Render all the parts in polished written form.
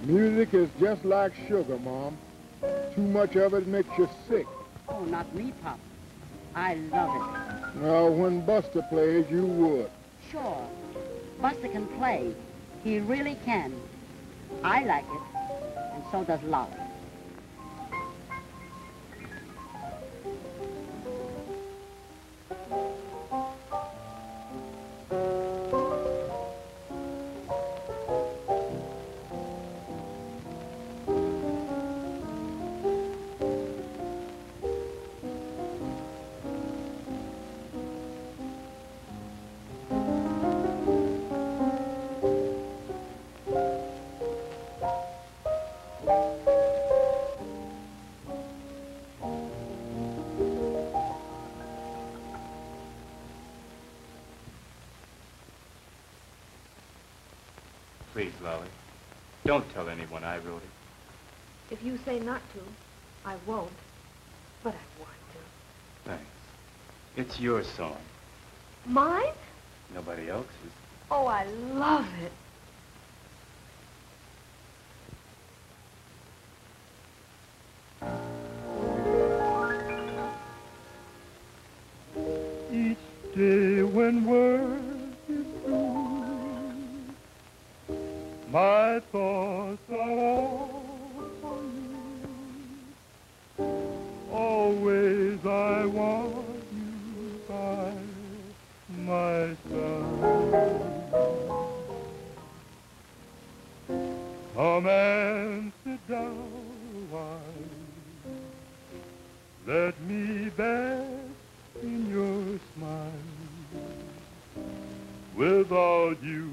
Music is just like sugar, Mom. Too much of it makes you sick. Oh, not me, Pop. I love it. Well, when Buster plays, you would. Sure. Buster can play. He really can. I like it, and so does Lolly. Please, Lolly, don't tell anyone I wrote it. If you say not to, I won't. But I want to. Thanks. It's your song. Mine? Nobody else's. Oh, I love it. Each day when work is through, my thoughts are all for you. Always I want you by my side. Come and sit down a while. Let me bask in your smile. Without you,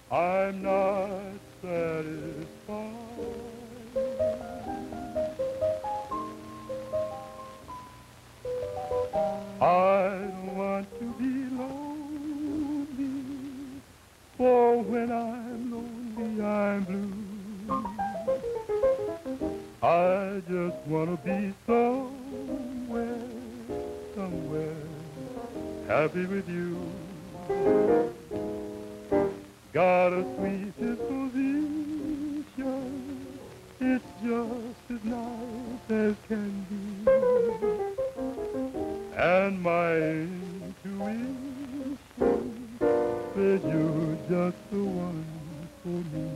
I'm not satisfied. I don't want to be lonely, for when I'm lonely, I'm blue. I just want to be somewhere, happy with you. Got a sweet disposition, it's just as nice as can be. And my intuition says you're just the one for me.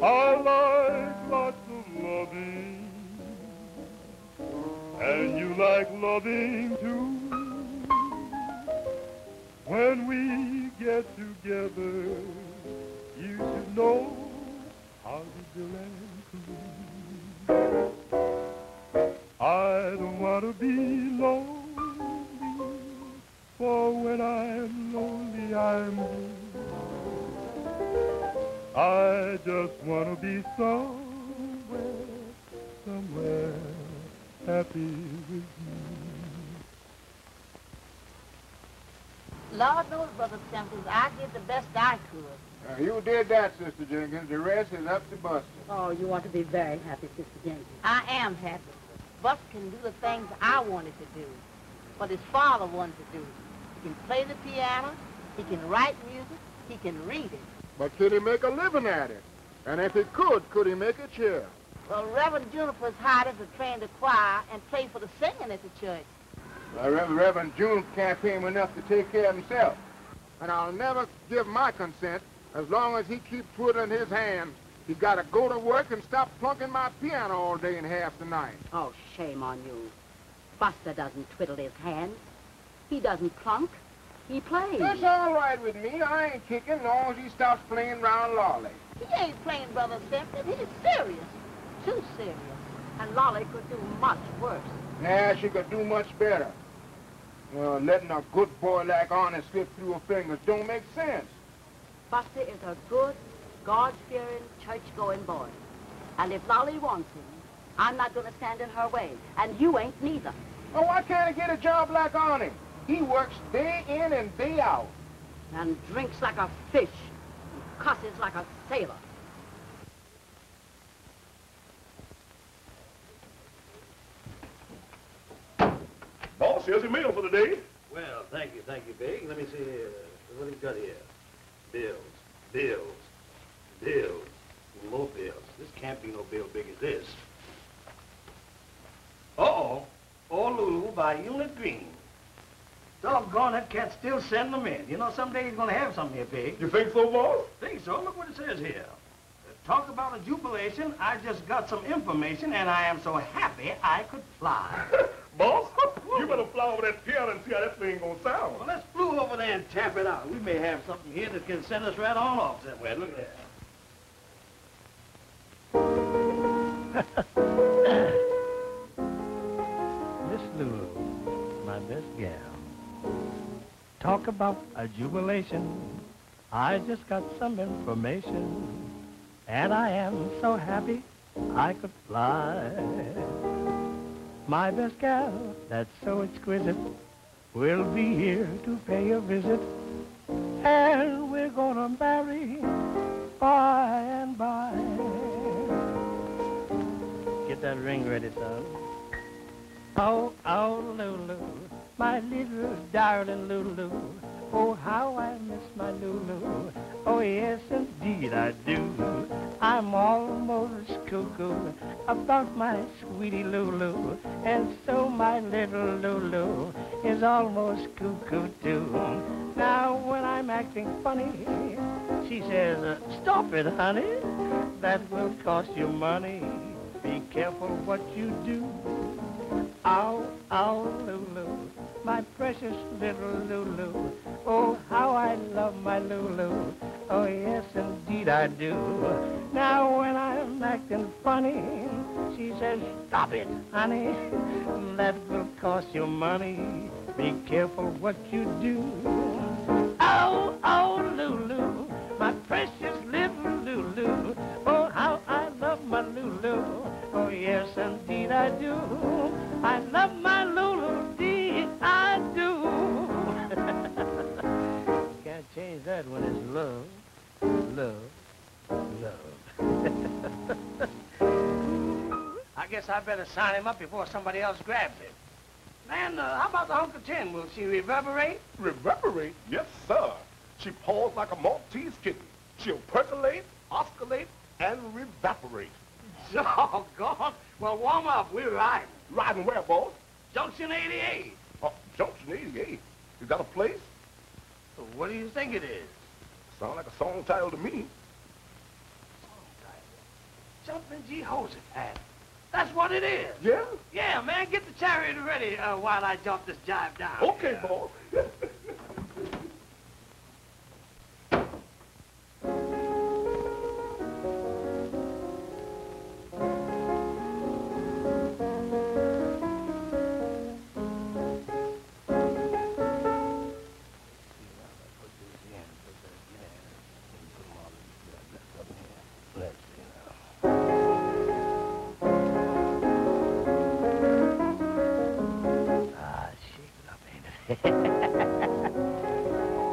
I like lots of loving, and you like loving too. When we get together, you should know how to do and I don't want to be lonely, for when I'm lonely, I'm blue. I just want to be somewhere happy with you. Lord knows, Brother Temples, I did the best I could. You did that, Sister Jenkins. The rest is up to Buster. Oh, you ought to be very happy, Sister Jenkins. I am happy. Buster can do the things I wanted to do, what his father wanted to do. He can play the piano, he can write music, he can read it. But could he make a living at it? And if he could he make a chair? Well, Reverend Juniper's hired him to train the choir and play for the singing at the church. Well, Reverend June can't pay him enough to take care of himself. And I'll never give my consent as long as he keeps twiddling his hands. He's got to go to work and stop plunking my piano all day and half the night. Oh, shame on you. Buster doesn't twiddle his hands. He doesn't plunk. He plays. That's all right with me. I ain't kicking as long as he stops playing round Lolly. He ain't playing, Brother Simpson. He's serious. Too serious. And Lolly could do much worse. Nah, she could do much better. Letting a good boy like Arnie slip through her fingers don't make sense. Buster is a good, God-fearing, church-going boy. And if Lolly wants him, I'm not going to stand in her way. And you ain't neither. Oh, why can't he get a job like Arnie? He works day in and day out. And drinks like a fish. And cusses like a sailor. Boss, here's your meal for the day. Well, thank you, Big. Let me see here. What have you got here? Bills. Bills. More bills. This can't be no bill big as this. Uh-oh. Old Lulu by Unit Green. Doggone, that cat's still sending them in. You know, someday he's gonna have something here big. You think so, boss? Think so? Look what it says here. Talk about a jubilation. I just got some information, and I am so happy I could fly. Boss, you better fly over that piano and see how that thing gonna sound. Well, let's flew over there and tap it out. We may have something here that can send us right on off somewhere. Look at that. Miss Lulu, my best gal. Talk about a jubilation. I just got some information, and I am so happy I could fly. My best gal, that's so exquisite, will be here to pay a visit, and we're gonna marry by and by. Get that ring ready, son. Oh, oh, Lulu, my little darling Lulu. Oh, how I miss my Lulu. Oh, yes, indeed I do. I'm almost cuckoo about my sweetie Lulu. And so my little Lulu is almost cuckoo too. Now, when I'm acting funny, she says, stop it, honey. That will cost you money. Be careful what you do. Ow, ow, Lulu, my precious little Lulu. Oh, how I love my Lulu. Oh, yes, indeed I do. Now, when I'm acting funny, she says, stop it, honey. That will cost you money. Be careful what you do. Oh, oh, Lulu, my precious little Lulu. Oh, how I love my Lulu. Oh, yes, indeed I do. I love my Lulu, indeed I do. Can't change that when it's love, love, love. I guess I better sign him up before somebody else grabs it. Man, how about the hunk of tin? Will she reverberate? Reverberate? Yes, sir. She paws like a Maltese kitten. She'll percolate, oscillate, and revaporate. Doggone. Well, warm up. We're riding. Riding where, boss? Junction 88. Oh, Junction 88. Is that a place? So what do you think it is? Sound like a song title to me. Song title? Jumpin' Jehoshaphat. That's what it is. Yeah? Yeah, man. Get the chariot ready while I jump this jive down. Okay, boss.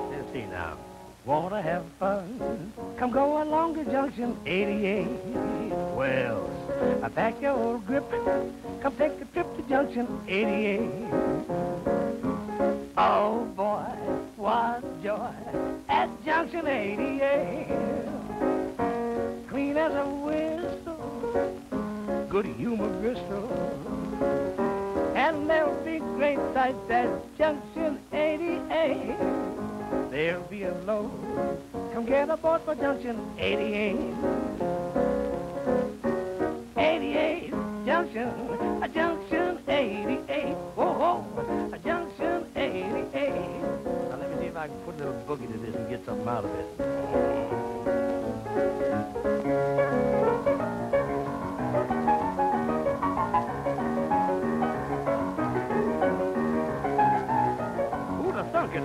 Let's see now. Wanna have fun? Come go along to Junction 88. Well, I pack your old grip. Come take a trip to Junction 88. Oh boy, what joy at Junction 88. Clean as a whistle, good humor Bristol. And there'll be great sights at Junction 88. There'll be a load. Come get aboard for Junction 88. 88, Junction, a Junction 88. Whoa, a Junction 88. Now let me see if I can put a little boogie to this and get something out of it. Who'd have thunk it?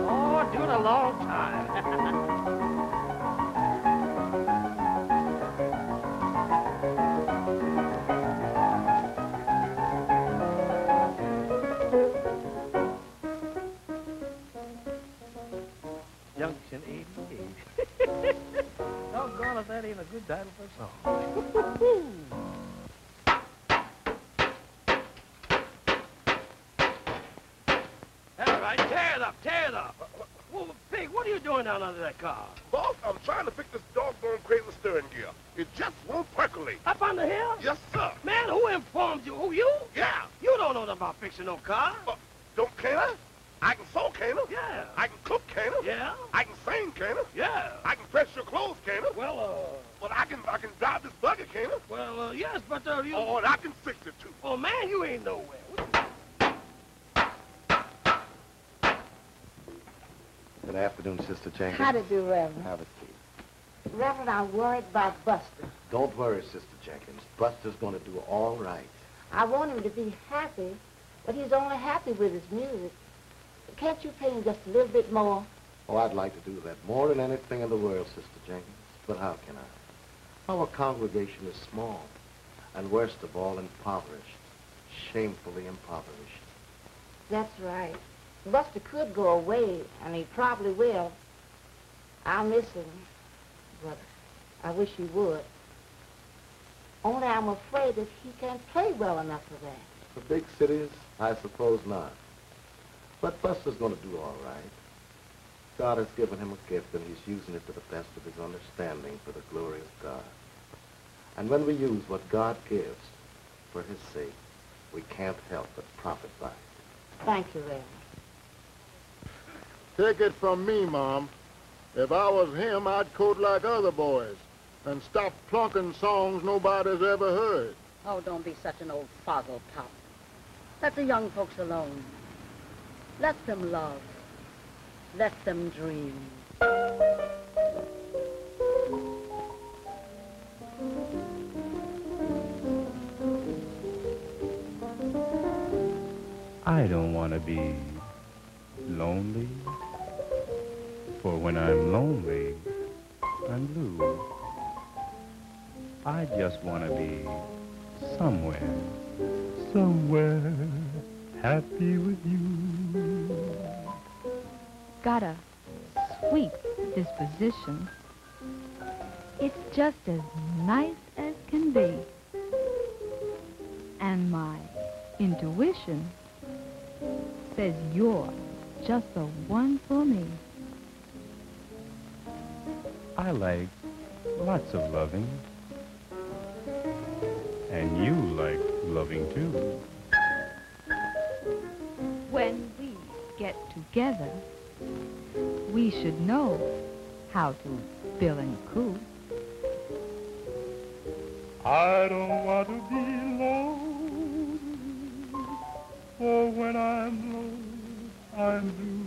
Oh, doing a long time. Junction 88. Doggone if that ain't a good title for a song. Tear it up, tear it up. Well, Pig, what are you doing down under that car? Boss, I'm trying to fix this doggone cradle steering gear. It just won't percolate. Up on the hill? Yes, sir. Man, who informed you? Who, you? Yeah. You don't know nothing about fixing no car. Don't can I? I can sew, can I? Yeah. I can cook, can I? Yeah. I can sing, can I? Yeah. I can press your clothes, can I? Well, But I can drive this buggy, can I? well, yes, but, you... Oh, and I can fix it, too. Oh, man, you ain't nowhere. Good afternoon, Sister Jenkins. How to do, Reverend? Have a seat. Reverend, I'm worried about Buster. Don't worry, Sister Jenkins. Buster's going to do all right. I want him to be happy, but he's only happy with his music. Can't you pay him just a little bit more? Oh, I'd like to do that more than anything in the world, Sister Jenkins. But how can I? Our congregation is small, and worst of all, impoverished. Shamefully impoverished. That's right. Buster could go away, and he probably will. I'll miss him, but I wish he would. Only I'm afraid that he can't play well enough for that. The big cities? I suppose not. But Buster's going to do all right. God has given him a gift, and he's using it to the best of his understanding for the glory of God. And when we use what God gives for his sake, we can't help but profit by it. Thank you, Reverend. Take it from me, Mom. If I was him, I'd code like other boys and stop plunking songs nobody's ever heard. Oh, don't be such an old fossil, Pop. Let the young folks alone. Let them love. Let them dream. I don't want to be lonely, for when I'm lonely, I'm blue. I just want to be somewhere, somewhere happy with you. Got a sweet disposition. It's just as nice as can be. And my intuition says you're just the one for me. I like lots of loving, and you like loving too. When we get together, we should know how to fill and cool. I don't want to be lonely, for when I'm lonely, I'm blue.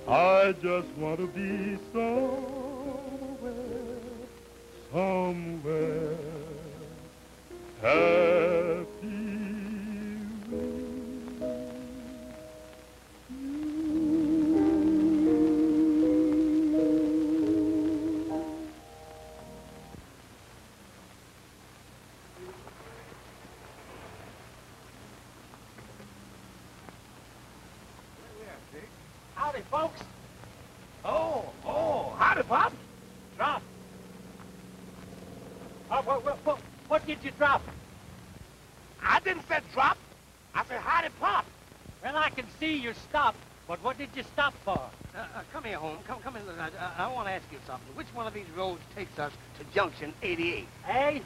I just want to be somewhere, somewhere happy with you. Howdy, folks. Howdy, Pop. Drop. What did you drop? I didn't say drop. I said howdy, Pop. Well, I can see you stopped, but what did you stop for? Come here, Holmes. Come in. I want to ask you something. Which one of these roads takes us to Junction 88? Eh?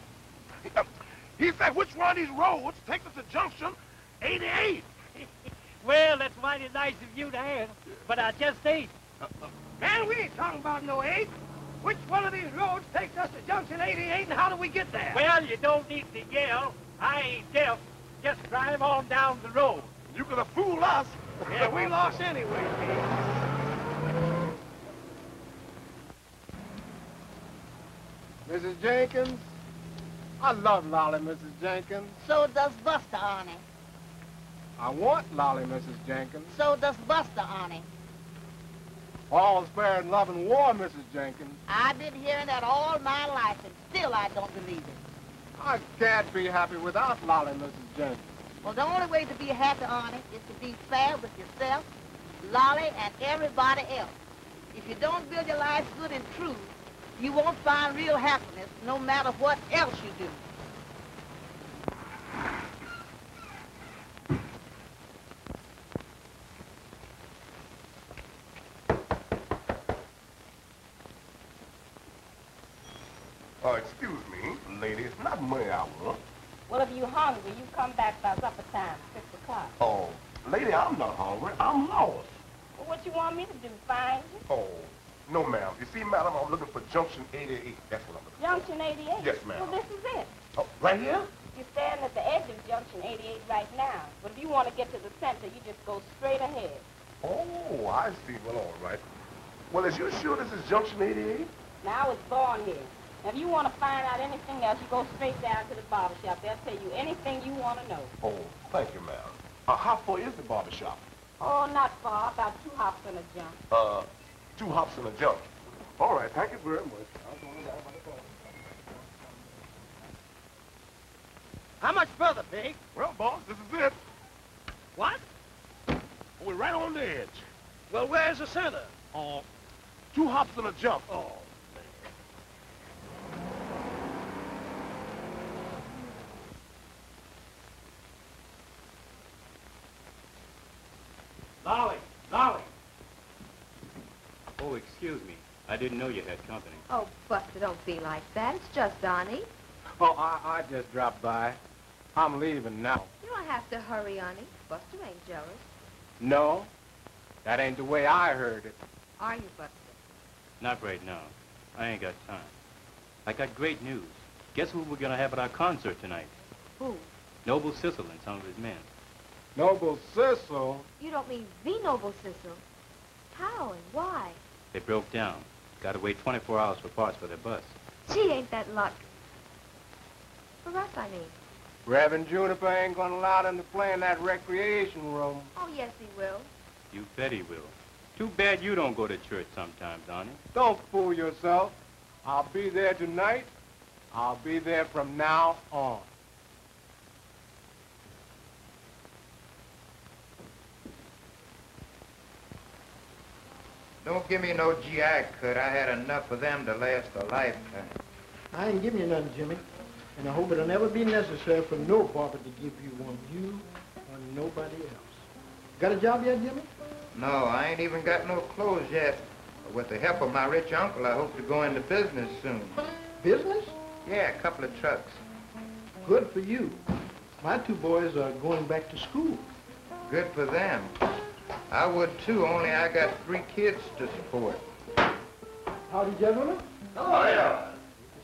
He said, which one of these roads takes us to Junction 88? Well, that's mighty nice of you to ask, but I just ain't. Man, we ain't talking about no 8. Which one of these roads takes us to Junction 88, and how do we get there? Well, you don't need to yell. I ain't deaf. Just drive on down the road. You could have fooled us. Yeah, we lost anyway, Mrs. Jenkins? I love Lolly, Mrs. Jenkins. So does Buster, Arnie. I want Lolly, Mrs. Jenkins. So does Buster, Arnie. All's fair in love and war, Mrs. Jenkins. I've been hearing that all my life, and still I don't believe it. I can't be happy without Lolly, Mrs. Jenkins. Well, the only way to be happy, Arnie, is to be fair with yourself, Lolly, and everybody else. If you don't build your life good and true, you won't find real happiness no matter what else you do. Excuse me, lady, it's not money I want. Well, if you're hungry, you come back by supper time, 6 o'clock. Oh, lady, I'm not hungry. I'm lost. Well, what you want me to do, find you? Oh, no, ma'am. You see, madam, I'm looking for Junction 88. That's what I'm looking for. Junction 88? Yes, ma'am. Well, this is it. Oh, right here? You're standing at the edge of Junction 88 right now. But if you want to get to the center, you just go straight ahead. Oh, I see. Well, all right. Well, is you sure this is Junction 88? Now it's born here. Now, if you want to find out anything else, you go straight down to the barber shop. They'll tell you anything you want to know. Oh, thank you, ma'am. How far is the barber shop? Oh, not far. About 2 hops and a jump. 2 hops and a jump. All right, thank you very much. I'll go on down by the car. How much further, Pig? Well, boss, this is it. What? We're right on the edge. Well, where's the center? 2 hops and a jump. Oh. Lolly! Lolly! Oh, excuse me. I didn't know you had company. Oh, Buster, don't be like that. It's just Donnie. Oh, I just dropped by. I'm leaving now. You don't have to hurry, honey. Buster ain't jealous. No, that ain't the way I heard it. Are you, Buster? Not right now. I ain't got time. I got great news. Guess who we're gonna have at our concert tonight? Who? Noble Sissle and some of his men. Noble Sissle? You don't mean the Noble Sissle. How and why? They broke down. Got to wait 24 hours for parts for their bus. Gee, ain't that luck. For us, I mean. Reverend Juniper ain't gonna allow them to play in that recreation room. Oh, yes, he will. You bet he will. Too bad you don't go to church sometimes, Donnie. Don't fool yourself. I'll be there tonight. I'll be there from now on. Don't give me no GI cut. I had enough of them to last a lifetime. I ain't giving you nothing, Jimmy. And I hope it'll never be necessary for no barber to give you one, you or nobody else. Got a job yet, Jimmy? No, I ain't even got no clothes yet. With the help of my rich uncle, I hope to go into business soon. Business? Yeah, a couple of trucks. Good for you. My 2 boys are going back to school. Good for them. I would too, only I got 3 kids to support. Howdy, gentlemen. Oh, yeah.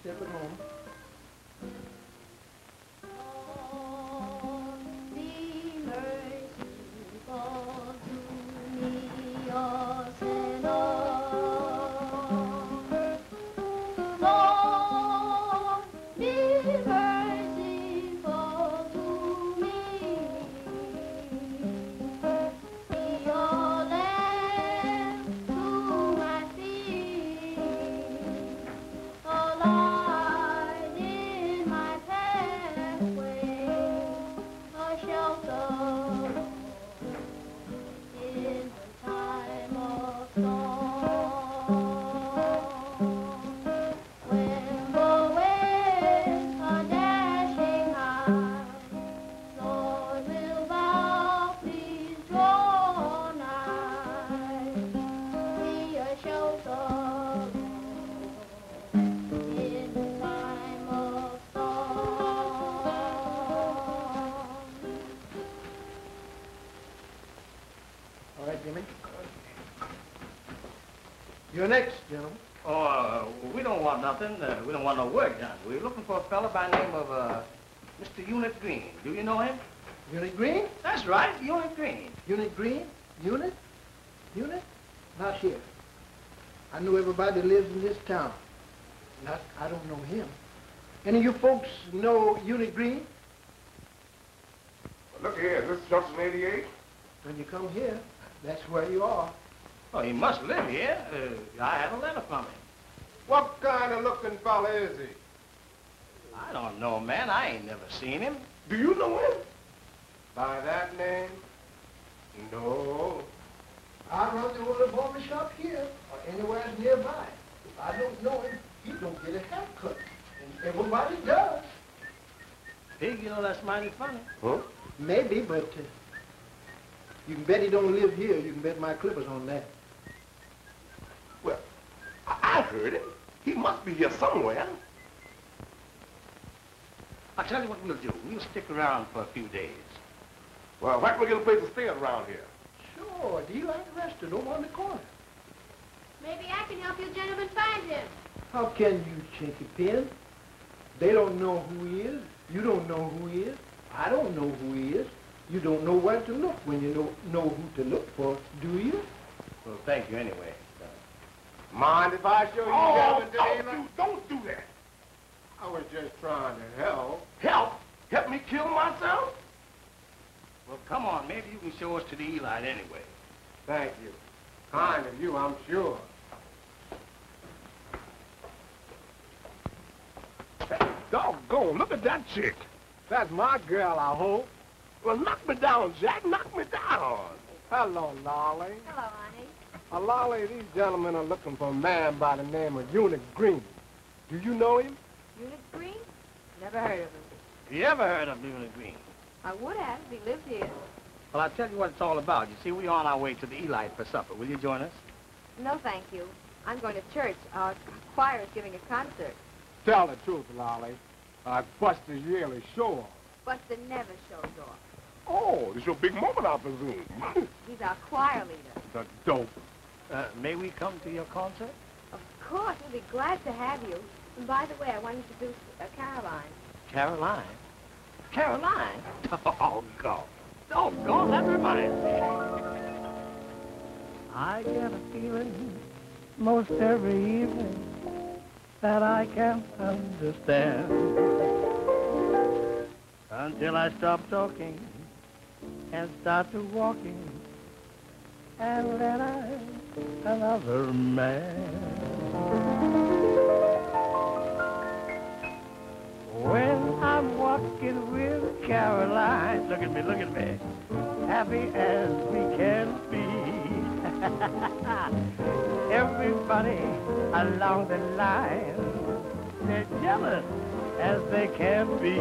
Step at home. You're next, gentlemen. Oh, we don't want nothing. We don't want no work done. We're looking for a fellow by the name of Mr. Unit Green. Do you know him? Unit Green? That's right, Unit Green. Unit Green? Unit? Unit? Now, here. I know everybody that lives in this town. I don't know him. Any of you folks know Unit Green? Well, look here, is this Junction 88? When you come here, that's where you are. Oh, he must live here. I have a letter from him. What kind of looking fella is he? I don't know, man. I ain't never seen him. Do you know him? By that name? No. I run the little barber shop here or anywhere nearby. If I don't know him, he don't get a haircut. And everybody does. Pig, you know that's mighty funny. Huh? Maybe, but you can bet he don't live here. You can bet my clippers on that. Well, I heard him. He must be here somewhere. I'll tell you what we'll do. We'll stick around for a few days. Well, where can we get a place to stay around here? Sure, the Eli restaurant over on the corner. Maybe I can help you gentlemen find him. How can you, Chinky Pin? They don't know who he is. You don't know who he is. I don't know who he is. You don't know where to look when you know who to look for, do you? Well, thank you anyway. Mind if I show you gentlemen to the Eli? Don't do that. I was just trying to help. Help? Help me kill myself? Well, come on. Maybe you can show us to the Eli anyway. Thank you. Kind of you, I'm sure. Doggone, look at that chick. That's my girl, I hope. Well, knock me down, Jack. Knock me down. Hello, Lolly. Hello, honey. Lolly, these gentlemen are looking for a man by the name of Unit Green. Do you know him? Unit Green? Never heard of him. You ever heard of Unit Green? I would have if he lived here. Well, I'll tell you what it's all about. You see, we're on our way to the Eli for supper. Will you join us? No, thank you. I'm going to church. Our choir is giving a concert. Tell the truth, Lolly. Buster's really sure. Buster never shows off. Oh, this your big moment, I presume. He's our choir leader. The dope. May we come to your concert? Of course, we'll be glad to have you. And by the way, I want to introduce Caroline. Caroline? Caroline? Doggone. Doggone, that reminds me. I get a feeling most every evening that I can't understand until I stop talking and start to walking and then I'm another man. When I'm walking with Caroline, look at me, happy as we can be. Everybody along the line, they're jealous as they can be.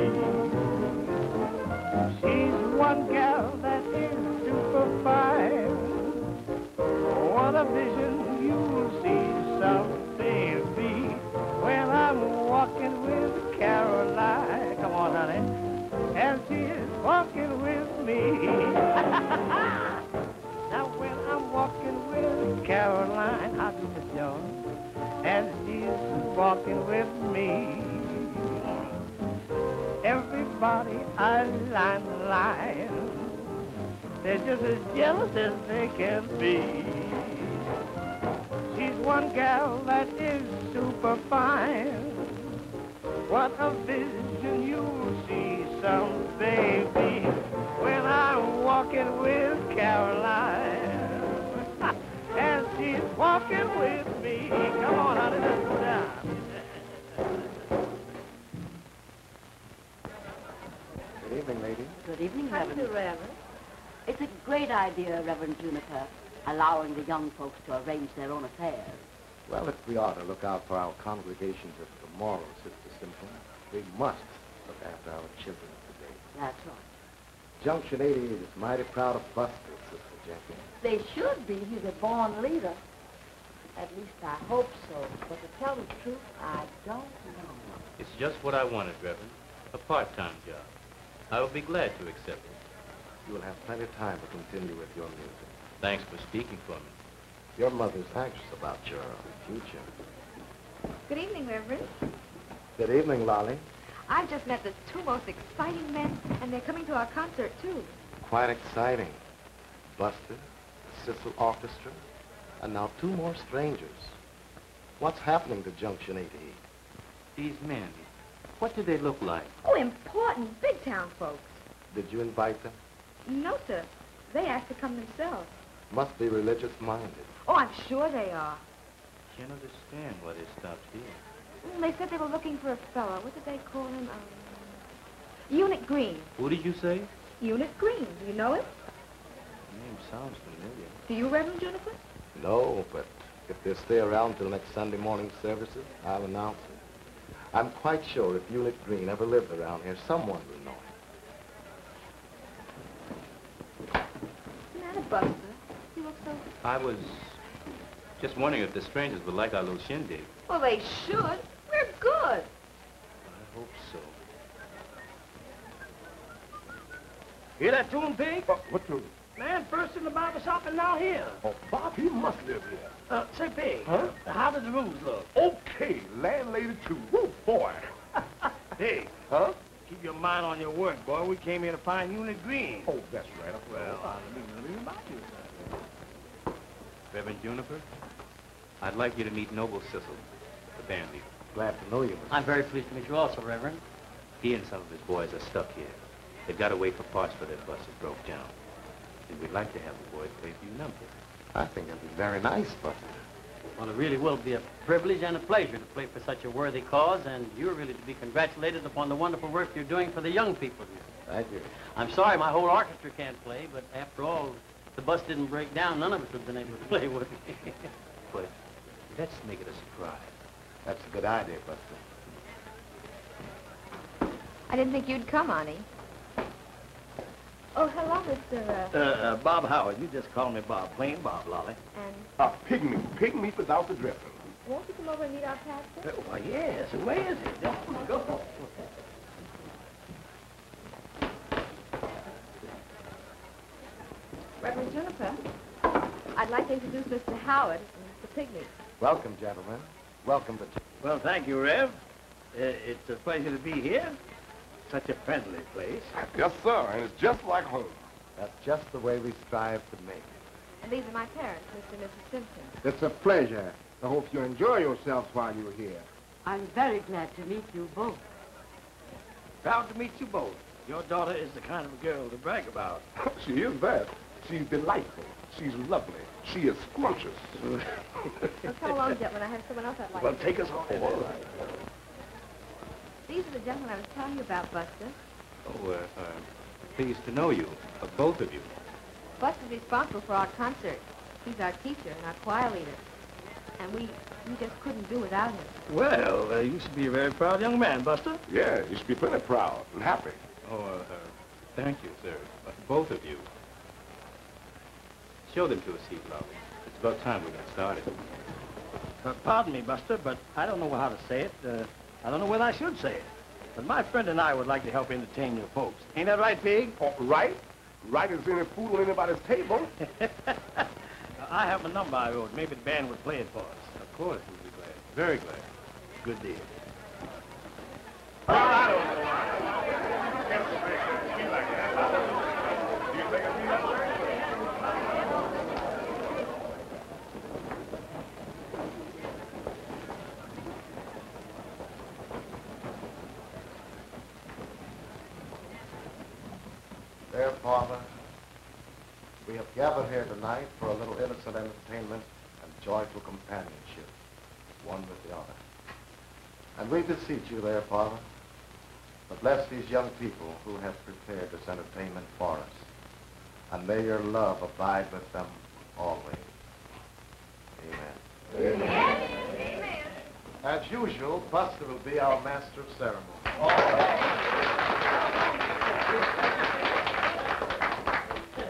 She's one gal that is super fine. What a vision you'll see someday be when I'm walking with Caroline. Come on, honey. And she's walking with me. Now when I'm walking with Caroline, how do Miss Jones? And she's walking with me. Everybody I line the line. They're just as jealous as they can be. She's one gal that is super fine. What a vision you'll see someday be when I'm walking with Caroline. And she's walking with me. Come on, honey, let's go down. Good evening, ladies. Good evening, How do Reverend. you do, Reverend? It's a great idea, Reverend Juniper, allowing the young folks to arrange their own affairs. Well, if we are to look out for our congregations of tomorrow, Sister Simpson, we must look after our children of today. That's right. Junction 88 is mighty proud of Buster, Sister Jenkins. They should be. He's a born leader. At least I hope so. But to tell the truth, I don't know. It's just what I wanted, Reverend. A part-time job. I will be glad to accept it. You will have plenty of time to continue with your music. Thanks for speaking for me. Your mother's anxious about your future. Good evening, Reverend. Good evening, Lolly. I've just met the two most exciting men, and they're coming to our concert, too. Quite exciting. Buster, the Sissle Orchestra, and now two more strangers. What's happening to Junction 88? These men, what do they look like? Oh, important, big-town folks. Did you invite them? No, sir. They asked to come themselves. Must be religious-minded. Oh, I'm sure they are. Can't understand why they stopped here. They said they were looking for a fellow. What did they call him? Unit Green. Who did you say? Unit Green. Do you know him? Name sounds familiar. Do you, Reverend Juniper? No, but if they stay around till next Sunday morning services, I'll announce it. I'm quite sure if Unit Green ever lived around here, someone will know him. Isn't that a Buster? He looks so... I was just wondering if the strangers would like our little shindig. Well, they should. We're good. I hope so. Hear that tune, Pig? What tune? Man, first in the barber shop and now here. Oh, Bob, he must live here. Say, Pig. Huh? How do the rooms look? Okay, landlady too. Woo, boy. Pig. Huh? Keep your mind on your work, boy. We came here to find Unit Green. Oh, that's right. Well, let me remind you. Reverend Juniper, I'd like you to meet Noble Sissle, the band leader. Glad to know you, Mr. I'm very pleased to meet you also, Reverend. He and some of his boys are stuck here. They've got to wait for parts for their bus that broke down. And we'd like to have the boys play a few numbers. I think it'd be very nice, Buster. Well, it really will be a privilege and a pleasure to play for such a worthy cause, and you're really to be congratulated upon the wonderful work you're doing for the young people here. Thank you. I'm sorry my whole orchestra can't play, but after all, if the bus didn't break down, none of us would have been able to play, would we? But let's make it a surprise. That's a good idea, Buster. I didn't think you'd come, Annie. Oh, hello, Mr. Bob Howard. You just call me Bob. Plain Bob, Lolly. And Pigmeat. Pigmeat without the dressing. won't you come over and meet our pastor? Why, yes. Where is it? Go. Reverend Juniper, I'd like to introduce Mr. Howard and Mr. Pigmeat. Welcome, gentlemen. Welcome to... Well, thank you, Rev. It's a pleasure to be here. Such a friendly place. Yes, sir, and it's just like home. That's just the way we strive to make it. And these are my parents, Mr. and Mrs. Simpson. It's a pleasure. I hope you enjoy yourselves while you're here. I'm very glad to meet you both. Proud to meet you both. Your daughter is the kind of a girl to brag about. She is that. She's delightful. She's lovely. She is scrumptious. Well, come along, gentlemen. I have someone else I'd like Well, to take us home. All right. These are the gentlemen I was telling you about, Buster. Oh, pleased to know you, both of you. Buster's responsible for our concert. He's our teacher and our choir leader. And we just couldn't do without him. Well, you should be a very proud young man, Buster. Yeah, you should be plenty proud and happy. Oh, thank you, sir. Both of you. Show them to a seat, Lolly. It's about time we got started. Pardon me, Buster, but I don't know how to say it. I don't know whether I should say it. But my friend and I would like to help entertain your folks. Ain't that right, Pig? Oh, right? Right as any food on anybody's table. I have a number I wrote. Maybe the band would play it for us. Of course, we'll be glad. Very glad. Good deal. Dear Father, we have gathered here tonight for a little innocent entertainment and joyful companionship, one with the other. And we beseech you, dear Father, to bless these young people who have prepared this entertainment for us. And may your love abide with them always. Amen. Amen. As usual, Buster will be our master of ceremony.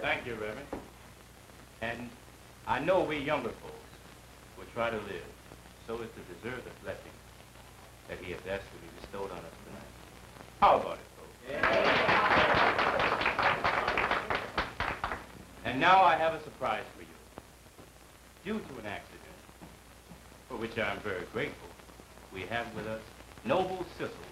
Thank you, Reverend. And I know we younger folks will try to live so as to deserve the blessing that he has asked to be bestowed on us tonight. How about it, folks? Yeah. And now I have a surprise for you. Due to an accident, for which I am very grateful, we have with us Noble Sissle.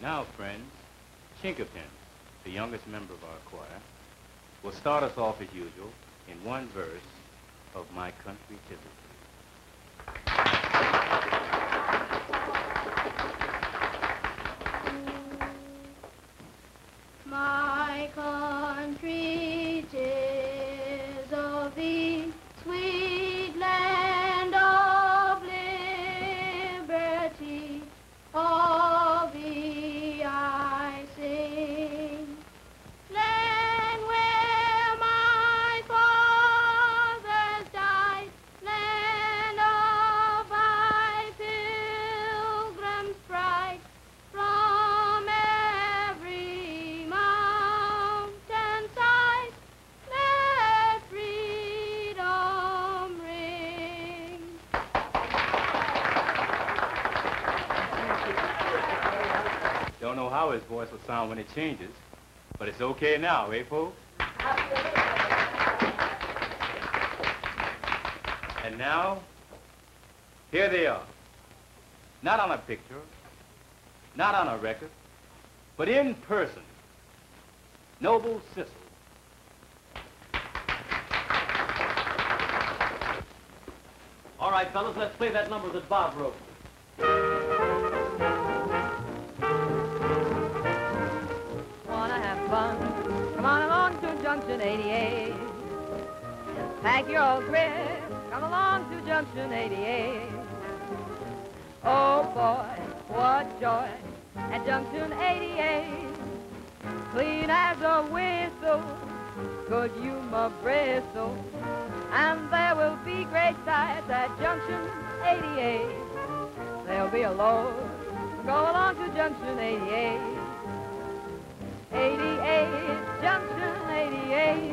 Now, friends, Chinkapin, the youngest member of our choir, will start us off as usual in one verse of My Country 'Tis a My country 'tis of thee, sweet land of liberty, of thee I sing. Land where my fathers died, land of thy pilgrimage. his voice will sound when it changes. But it's okay now, eh, folks? And now, here they are. Not on a picture, not on a record, but in person. Noble Sissle. All right, fellas, let's play that number that Bob wrote. Wanna have fun? Come on along to Junction 88. Just pack your old grip. Come along to Junction 88. Oh boy, what joy at Junction 88. Clean as a whistle, good humor bristle, and there will be great sights at Junction 88. There'll be a load. Go along to Junction 88. 88, Junction 88.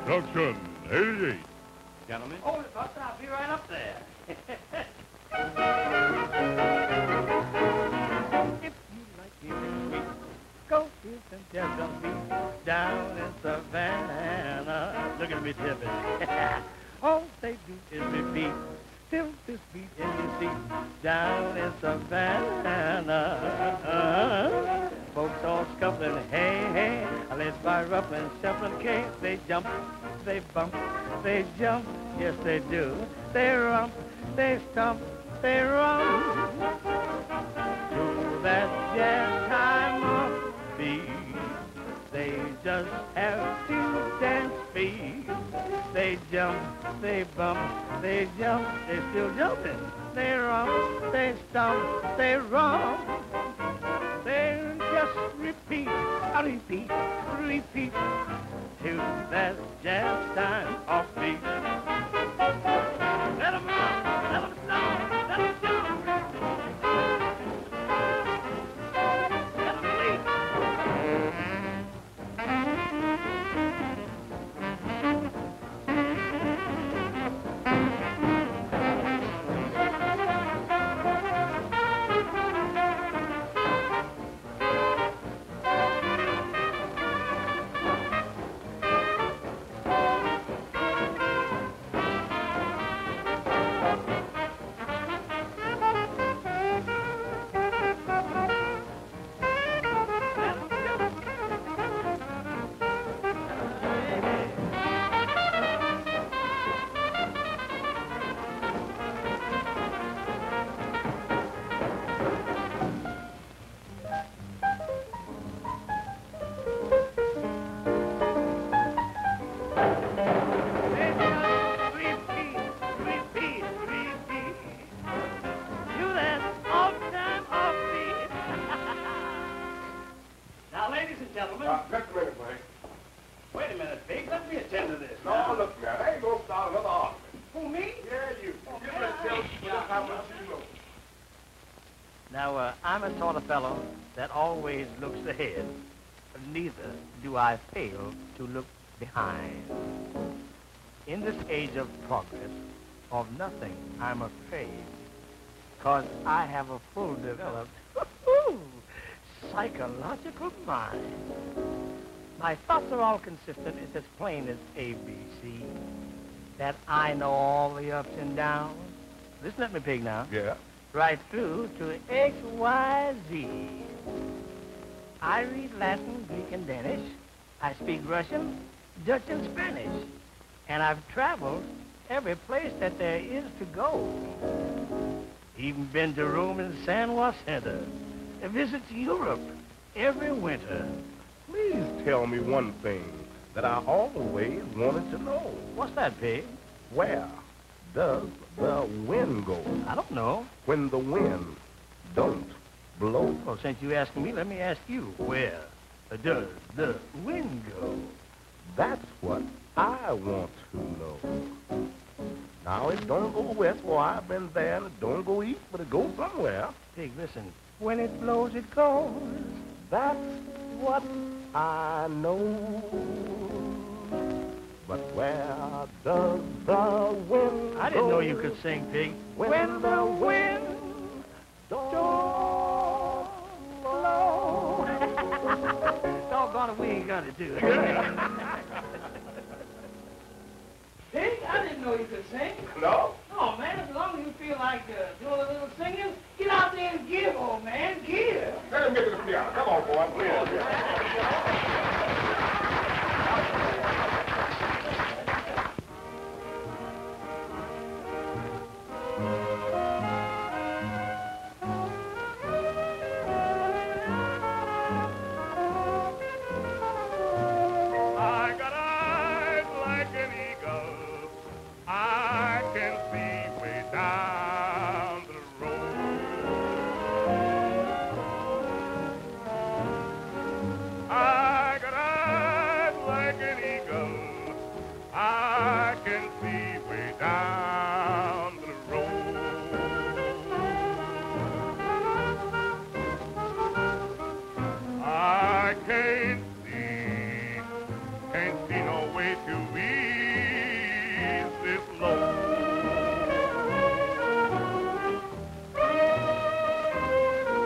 Junction 88. Gentlemen. Hold it, Buster. I'll be right up there. If you like hearing me, go to some Junction beat down in Savannah. Look at me tipping. All they do is repeat. Till this beat in your seat down in Savannah. Folks all scuffling, hey, hey, led by ruffling, shuffling, case. They jump, they bump, they jump, yes they do. They rump, they stomp, they rump. To that jazz time of beat, they just have to dance feet. They jump, they bump, they jump, they still jumping. They rump, they stomp, they rump. They just repeat, repeat, repeat till that jazz time off beat. Let 'em run, let 'em stomp, let 'em jump. Let 'em leap. Now, I'm a sort of fellow that always looks ahead. Neither do I fail to look behind. In this age of progress, of nothing I'm afraid, 'cause I have a full developed psychological mind. My thoughts are all consistent. It's as plain as ABC. That I know all the ups and downs. Listen at me, pig, now. Yeah. Right through to X, Y, Z. I read Latin, Greek, and Danish. I speak Russian, Dutch, and Spanish. And I've traveled every place that there is to go. Even been to Rome and San Jacinto. I visit Europe every winter. Please tell me one thing that I always wanted to know. What's that, Pig? Where does the wind go? I don't know. When the wind don't blow. Well, since you asking me, let me ask you, where does the wind go? That's what I want to know. Now, it don't go west, for I've been there, and it don't go east, but it goes somewhere. Pig, listen. When it blows, it goes. That's what I know. But where does the wind go? I didn't know you could sing, Pig. When the wind don't blow. Doggone it, we ain't gonna do it. Pig, I didn't know you could sing. No? Oh, man, as long as you feel like doing a little singing, get out there and give, old man, give. Let him get to the piano. Come on, boy. Please. I got eyes like an eagle. I can see way down the road. I got eyes like an eagle. I can see way down the road. I can't see no way to ease this load.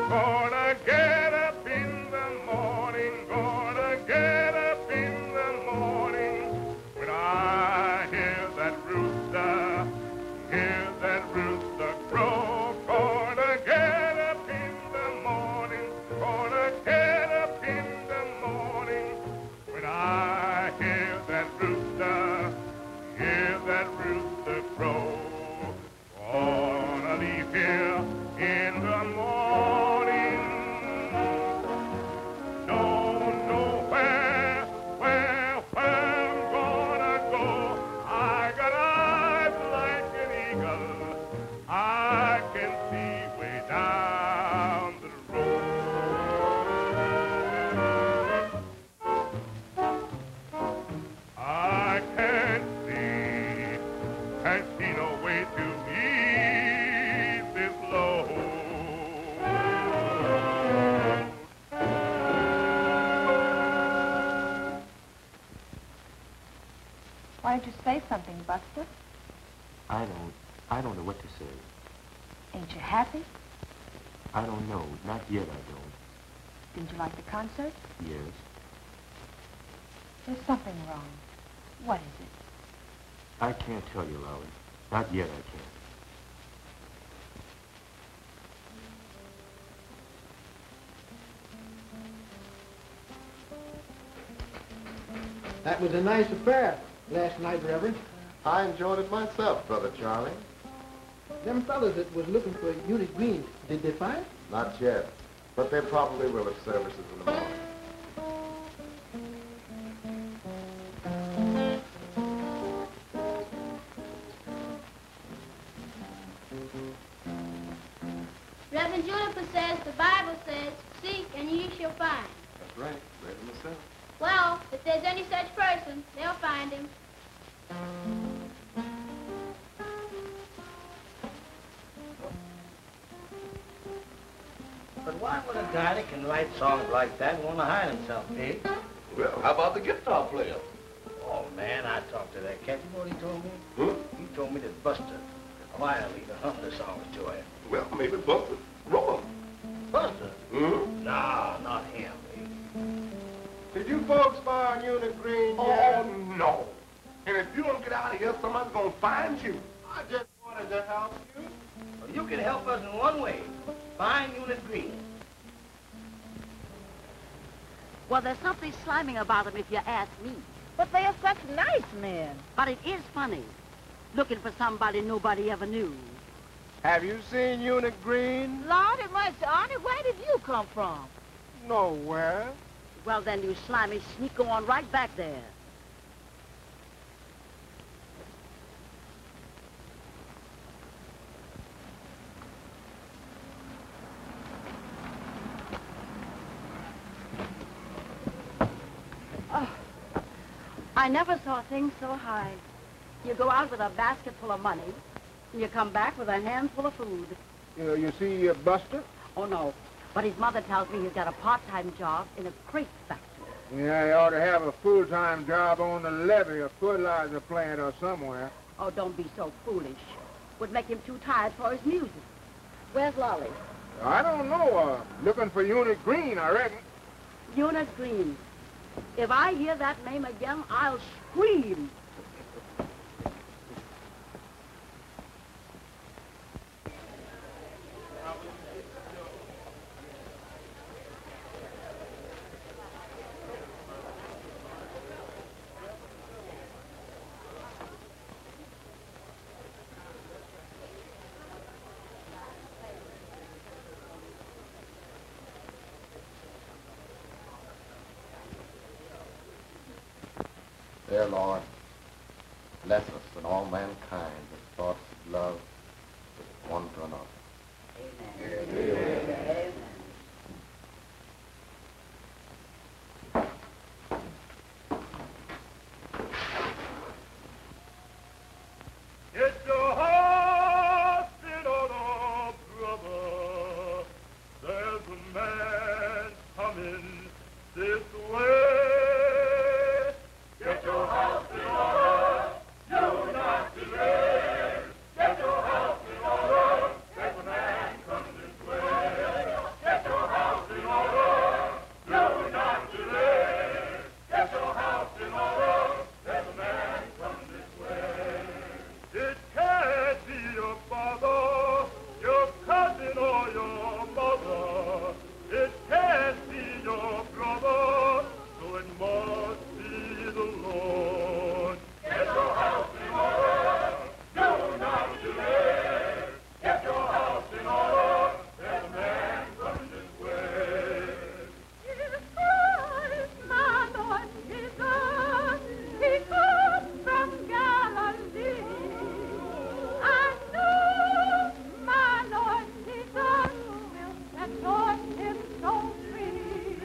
Gonna get up in the morning, gonna get up in the morning when I hear that rooster crow. Gonna get up in the morning, gonna get up in the morning when I hear that rooster crow. Gonna leave here in the morning. Don't know where I'm gonna go. I got eyes like an eagle. I can see way down the road. I can't see no way to ease this load. Why don't you say something, Buster? I don't know what to say. Ain't you happy? I don't know. Not yet, I don't. Didn't you like the concert? Yes. There's something wrong. What is it? I can't tell you, Lolly. Not yet, I can't. That was a nice affair last night, Reverend. I enjoyed it myself, Brother Charlie. Them fellas that was looking for Eunice Green, did they find it? Not yet, but they probably will at services in the morning. Reverend Juniper says, the Bible says, seek and ye shall find. That's right, read it myself. Well, if there's any such person, they'll find him. But why would a guy that can write songs like that want to hide himself, Pig? Well, how about the guitar player? Oh, man, I talked to that cat. You know what he told me? He told me that Buster, the choir leader, hummed the songs to him. Well, maybe Buster wrote them. Buster? Hmm? No, not him. Did you folks find Eunice Green Oh, yet? no. And if you don't get out of here, somebody's going to find you. I just wanted to help you. Well, you can help us in one way. Find Eunice Green. Well, there's something sliming about them if you ask me. But they are such nice men. But it is funny, looking for somebody nobody ever knew. Have you seen Unit Green? Lordy mercy, Arnie, where did you come from? Nowhere. Well, then, you slimy sneak, go on right back there. Oh, I never saw things so high. You go out with a basket full of money, and you come back with a handful of food. You see Buster? Oh, no. But his mother tells me he's got a part-time job in a crate factory. Yeah, he ought to have a full-time job on the levee, a fertilizer plant or somewhere. Oh, don't be so foolish. Would make him too tired for his music. Where's Lolly? I don't know. Looking for Unit Green, I reckon. Unit Green. If I hear that name again, I'll scream. Dear Lord, bless us and all mankind with thoughts of love with one to another. Amen. Get your heart in order, brother. There's a man coming this way. Get your house in order, do not delay. Get your house in order, there's a man coming this way. Get your house in order, do not delay. Get your house in order, there's a man coming this way. It can't be your father, your cousin, or your mother. It can't be your brother, so it must be the Lord. Get your house in order, do not delay. Get your house in order, there's a man coming this way. Jesus, my Lord Jesus, he comes from Galilee. I know my Lord Jesus will set your him free.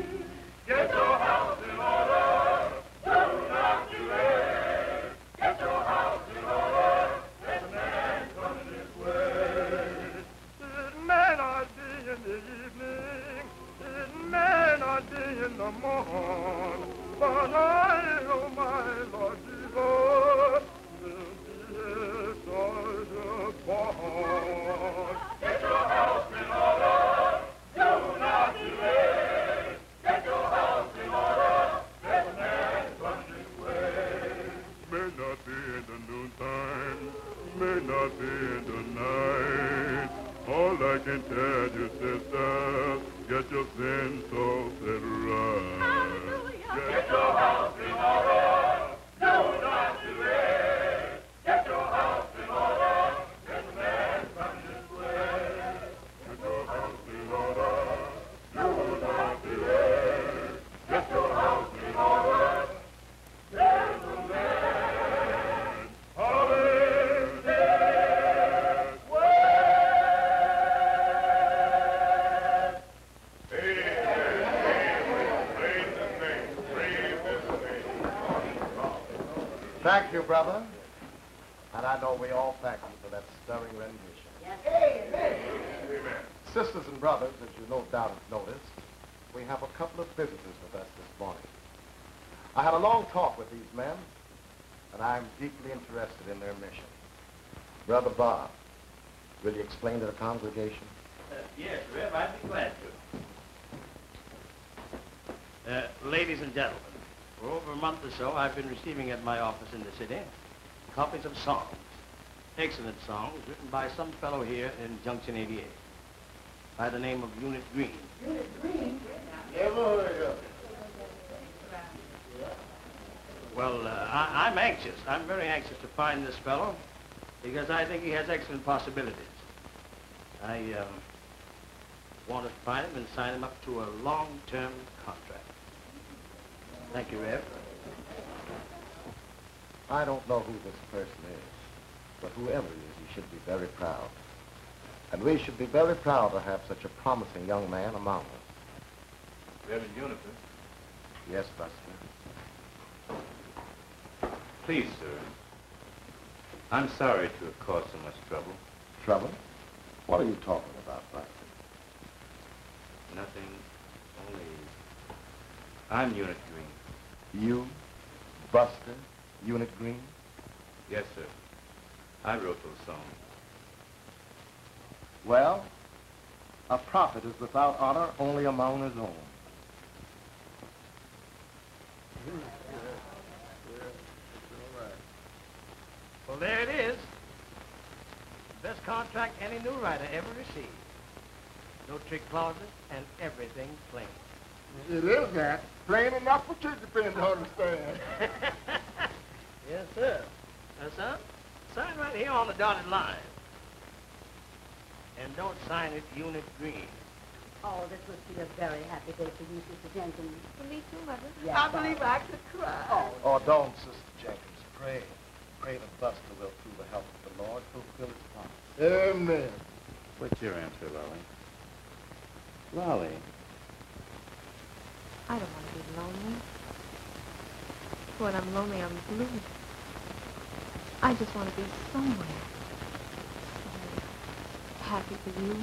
Get your house in order, do not delay. Get your house in order, there's a man coming this way. It may not be in the evening, it may not be in the morn, but I know my Lord Jesus will be born. Get your house in order, do not delay. Get your house in order, there's a man coming this way. May not be in the noontime, may not be in the night. All I can tell you, sister, get your sins all set right. Get your house in order, do not delay. Get your house in order, there's a man coming this way. Get your house in order, do not delay. Get your house in order, there's a man coming this way. Thank you, brother. And I know we all thank you for that stirring rendition. Amen. Sisters and brothers, as you no doubt have noticed, we have a couple of visitors with us this morning. I had a long talk with these men, and I'm deeply interested in their mission. Brother Bob, will you explain to the congregation? Yes, Rev, I'd be glad to. Ladies and gentlemen, for over a month or so, I've been receiving at my office in the city copies of songs, excellent songs written by some fellow here in Junction 88 by the name of Unit Green. Unit Green? Never heard of it. Well, I'm anxious. I'm very anxious to find this fellow because I think he has excellent possibilities. I want to find him and sign him up to a long-term contract. Thank you, Rev. I don't know who this person is, but whoever he is, he should be very proud. And we should be very proud to have such a promising young man among us. Reverend Juniper. Yes, Buster. Please, sir. I'm sorry to have caused so much trouble. Trouble? What are you talking about, Buster? Nothing, only I'm Unit Green. You, Buster, Unit Green? Yes, sir. I wrote those songs. Well, a prophet is without honor only among his own. Well, there it is. Best contract any new writer ever received. No trick clauses and everything plain. It is that. Plain enough for church dependents to understand. Yes, sir. Now, son, sign right here on the dotted line. And don't sign it Unit Green. Oh, this must be a very happy day for you, Sister Jenkins. For me too, Mother. Yes, I believe I could cry. Oh, don't, Sister Jenkins. Pray. Pray that Buster will, through the help of the Lord, fulfill his promise. Amen. What's your answer, Lolly? Lolly. I don't want to be lonely. When I'm lonely, I'm blue. I just want to be somewhere. Happy for you.